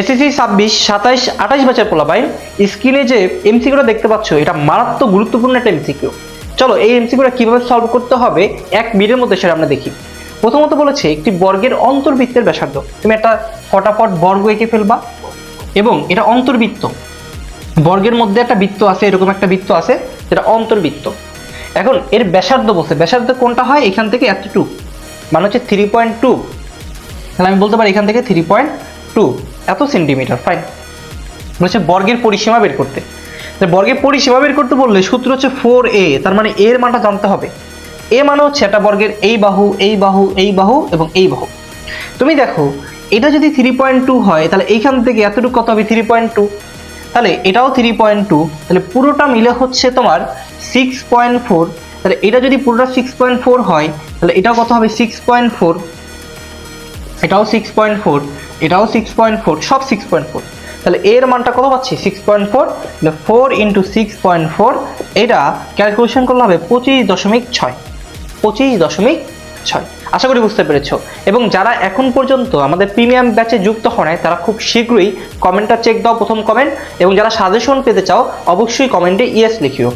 SSC 26, 27, 28 ব্যাচের পোলাপাইন স্ক্রিনে যে এমসিকিউটা দেখতে পাচ্ছ এটা মারাত্মক গুরুত্বপূর্ণ একটা এমসিকিউ। চলো এই এমসিকিউটা কিভাবে সলভ করতে হবে এক মিনিটের মধ্যে সেটা আমরা দেখি। প্রথমত বলেছে একটি বর্গের অন্তর্বৃত্তের ব্যাসার্ধ। তুমি একটা ফটাফট বর্গ এঁকে ফেলবা এবং এটা অন্তর্বৃত্ত, বর্গের মধ্যে একটা বৃত্ত আছে, এরকম একটা বৃত্ত আছে যেটা অন্তর্বৃত্ত। এখন এর ব্যাসার্ধ বলছে, ব্যাসার্ধ কোনটা হয় এখান থেকে এতটুকু মানে হচ্ছে 3.2, তাহলে আমি বলতে পারি এখান থেকে 3.2 এত সেন্টিমিটার। ফাইন, বলছে বর্গের পরিসীমা বের করতে। বর্গের পরিসীমা বের করতে বললে সূত্র হচ্ছে 4a, তার মানে এর মানটা জানতে হবে। এ মানে হচ্ছে একটা বর্গের এই বাহু, এই বাহু, এই বাহু এবং এই বাহু। তুমি দেখো এটা যদি 3.2 হয় তাহলে এইখান থেকে এতটুকু কত হবে 3.2, তাহলে এটাও 3.2, তাহলে পুরোটা মিলে হচ্ছে তোমার 6.4। তাহলে এটা যদি পুরোটা 6.4 হয় তাহলে এটাও কত হবে 6.4, এটাও 6.4, এটাও 6.4, সব 6.4। তাহলে এর মানটা কত পাচ্ছি 6.4, 4 × 6.4, এটা ক্যালকুলেশন করলে হবে 25.6, 25.6। আশা করি বুঝতে পেরেছো। এবং যারা এখন পর্যন্ত আমাদের প্রিমিয়াম ব্যাচে যুক্ত হয় তারা খুব শীঘ্রই কমেন্টটা চেক দাও, প্রথম কমেন্ট, এবং যারা সাজেশন পেতে চাও অবশ্যই কমেন্টে ইয়েস লিখিও।